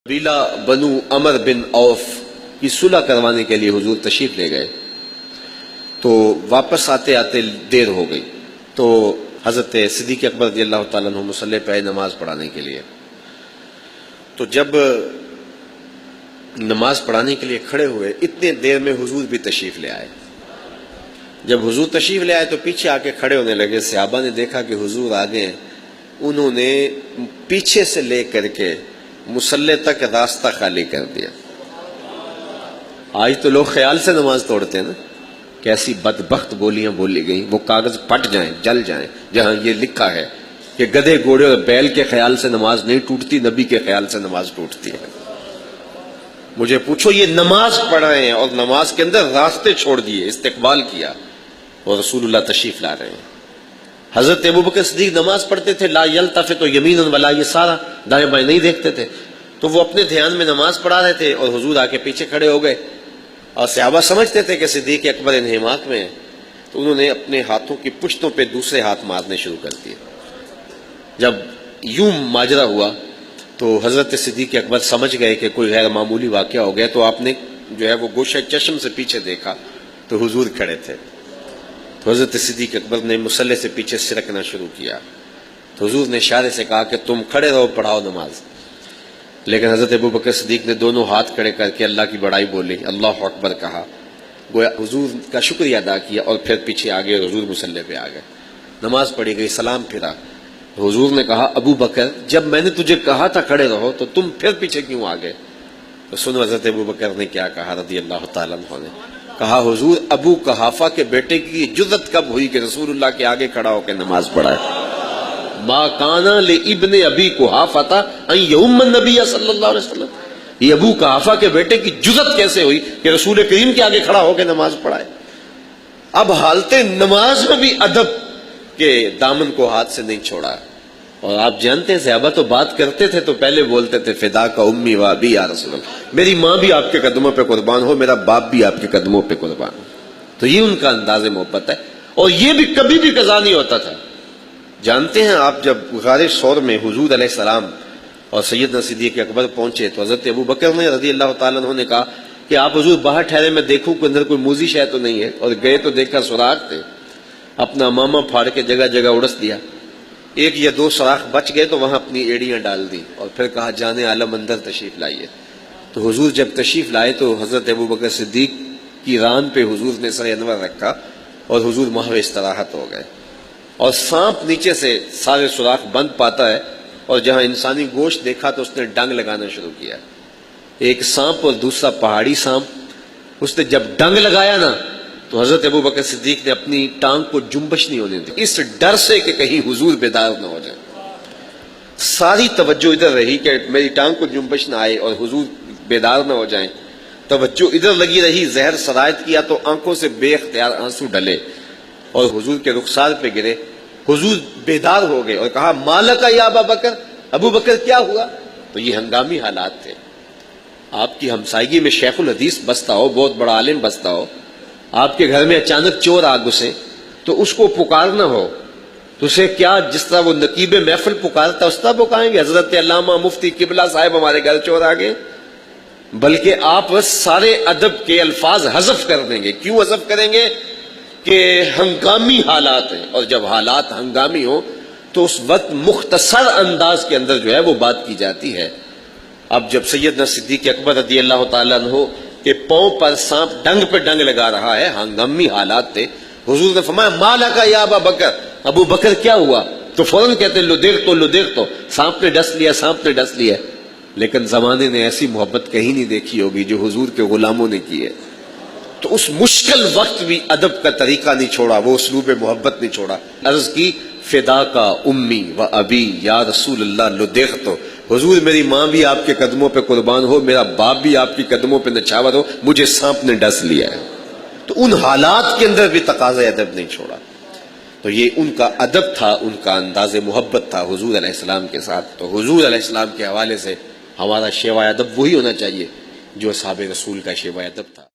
قبیلہ بنو عمر بن عوف کی صلح کروانے کے لیے حضور تشریف لے گئے، تو واپس آتے آتے دیر ہو گئی، تو حضرت صدیق اکبر رضی اللہ تعالیٰ عنہ مصلی پہ نماز پڑھانے کے لیے، تو جب نماز پڑھانے کے لیے کھڑے ہوئے اتنے دیر میں حضور بھی تشریف لے آئے۔ جب حضور تشریف لے آئے تو پیچھے آ کے کھڑے ہونے لگے۔ صحابہ نے دیکھا کہ حضور آگے ہیں، انہوں نے پیچھے سے لے کر کے مصلی تک راستہ خالی کر دیا۔ آج تو لوگ خیال سے نماز توڑتے ہیں نا، کیسی بدبخت بولیاں بولی گئیں، وہ کاغذ پھٹ جائیں جل جائیں جہاں یہ لکھا ہے کہ گدھے گھوڑے اور بیل کے خیال سے نماز نہیں ٹوٹتی، نبی کے خیال سے نماز ٹوٹتی ہے۔ مجھے پوچھو، یہ نماز پڑھ رہے ہیں اور نماز کے اندر راستے چھوڑ دیے، استقبال کیا اور رسول اللہ تشریف لا رہے ہیں۔ حضرت ابوبکر صدیق نماز پڑھتے تھے، لا یلتفت یمینا ولا یسارا، دائیں بائیں نہیں دیکھتے تھے، تو وہ اپنے دھیان میں نماز پڑھا رہے تھے اور حضور آ کے پیچھے کھڑے ہو گئے، اور صحابہ سمجھتے تھے کہ صدیق اکبر انہماک میں ہیں، تو انہوں نے اپنے ہاتھوں کی پشتوں پہ دوسرے ہاتھ مارنے شروع کر دیے۔ جب یوں ماجرا ہوا تو حضرت صدیق اکبر سمجھ گئے کہ کوئی غیر معمولی واقعہ ہو گیا، تو آپ نے جو ہے وہ گوشہ چشم سے پیچھے دیکھا تو حضور کھڑے تھے، تو حضرت صدیق اکبر نے مصلی سے پیچھے سرکنا شروع کیا، تو حضور نے اشارے سے کہا کہ تم کھڑے رہو، پڑھاؤ نماز۔ لیکن حضرت ابوبکر صدیق نے دونوں ہاتھ کھڑے کر کے اللہ کی بڑائی بولی، اللہ اکبر کہا، گویا حضور کا شکریہ ادا کیا، اور پھر پیچھے آگے حضور مصلی پہ آ گئے۔ نماز پڑھی گئی، سلام پھرا، حضور نے کہا، ابو بکر جب میں نے تجھے کہا تھا کھڑے رہو تو تم پھر پیچھے کیوں آ گئے؟ تو سنو حضرت ابو بکر نے کیا کہا رضی اللہ تعالیٰ عنہ نے، کہا حضور ابو قحافہ کے بیٹے کی جرأت کب ہوئی کہ رسول اللہ کے آگے کھڑا ہو کے نماز پڑھائے؟ ما کانا لابن ابی قحافہ ان یؤم النبی صلی اللہ علیہ وسلم، یہ ابو قحافہ کے بیٹے کی جرأت کیسے ہوئی کہ رسول کریم کے آگے کھڑا ہو کے نماز پڑھائے؟ اب حالت نماز میں بھی ادب کے دامن کو ہاتھ سے نہیں چھوڑا۔ اور آپ جانتے ہیں صحابہ تو بات کرتے تھے تو پہلے بولتے تھے، فدا کا امی و ابی یا رسول اللہ، میری ماں بھی آپ کے قدموں پہ قربان ہو، میرا باپ بھی آپ کے قدموں پہ قربان ہو۔ تو یہ ان کا انداز محبت ہے، اور یہ بھی کبھی بھی قضا نہیں ہوتا تھا۔ جانتے ہیں آپ جب غار ثور میں حضور علیہ السلام اور سیدنا صدیق اکبر پہنچے تو حضرت ابو بکر نے رضی اللہ تعالیٰ عنہ نے کہا کہ آپ حضور باہر ٹھہرے، میں دیکھوں کہ اندر کوئی موذی شے تو نہیں ہے، اور گئے تو دیکھا سوراخ تھے، اپنا امامہ پھاڑ کے جگہ جگہ اڑس دیا، ایک یا دو سوراخ بچ گئے تو وہاں اپنی ایڑیاں ڈال دی، اور پھر کہا جان عالم اندر تشریف لائیے۔ تو حضور جب تشریف لائے تو حضرت ابو بکر صدیق کی ران پہ حضور نے سر انور رکھا اور حضور محو استراحت ہو گئے، اور سانپ نیچے سے سارے سوراخ بند پاتا ہے، اور جہاں انسانی گوشت دیکھا تو اس نے ڈنگ لگانا شروع کیا، ایک سانپ اور دوسرا پہاڑی سانپ، اس نے جب ڈنگ لگایا نا تو حضرت ابو بکر صدیق نے اپنی ٹانگ کو جنبش نہیں ہونے دی، اس ڈر سے کہ کہیں حضور بیدار نہ ہو جائے۔ ساری توجہ ادھر رہی کہ میری ٹانگ کو جنبش نہ آئے اور حضور بیدار نہ ہو جائیں، توجہ ادھر لگی رہی، زہر سرایت کیا تو آنکھوں سے بے اختیار آنسو ڈلے اور حضور کے رخسار پہ گرے۔ حضور بیدار ہو گئے اور کہا، مالک یا ابا بکر، ابو بکر کیا ہوا؟ تو یہ ہنگامی حالات تھے۔ آپ کی ہمسائیگی میں شیخ الحدیث بستا ہو، بہت بڑا عالم بستا ہو، آپ کے گھر میں اچانک چور آ گھسے تو اس کو پکارنا ہو تو اسے کیا جس طرح وہ نقیب محفل پکارتا اس طرح پکاریں گے، حضرت علامہ مفتی قبلہ صاحب ہمارے گھر چور آ گئے؟ بلکہ آپ سارے ادب کے الفاظ حذف کر دیں گے۔ کیوں حذف کریں گے؟ کہ ہنگامی حالات ہیں، اور جب حالات ہنگامی ہوں تو اس وقت مختصر انداز کے اندر جو ہے وہ بات کی جاتی ہے۔ اب جب سیدنا صدیق اکبر رضی اللہ تعالیٰ عنہ کہ پاؤں پر سانپ ڈنگ پہ ڈنگ لگا رہا ہے، ہنگامی حالات تھے، حضور نے فرمایا، مالا کا یا ابا بکر، ابو بکر کیا ہوا؟ تو فوراً کہتے لو دیکھ تو سانپ نے ڈس لیا، سانپ نے ڈس لیا۔ لیکن زمانے نے ایسی محبت کہیں نہیں دیکھی ہوگی جو حضور کے غلاموں نے کی ہے۔ تو اس مشکل وقت بھی ادب کا طریقہ نہیں چھوڑا، وہ اسلوب محبت نہیں چھوڑا۔ عرض کی، فدا کا امی و ابی یا رسول اللہ لو دیکھ تو، حضور میری ماں بھی آپ کے قدموں پہ قربان ہو، میرا باپ بھی آپ کے قدموں پہ نچھاور ہو، مجھے سانپ نے ڈس لیا ہے۔ تو ان حالات کے اندر بھی تقاضۂ ادب نہیں چھوڑا۔ تو یہ ان کا ادب تھا، ان کا انداز محبت تھا حضور علیہ السلام کے ساتھ۔ تو حضور علیہ السلام کے حوالے سے ہمارا شیوہ ادب وہی ہونا چاہیے جو اصحاب رسول کا شیوہ ادب تھا۔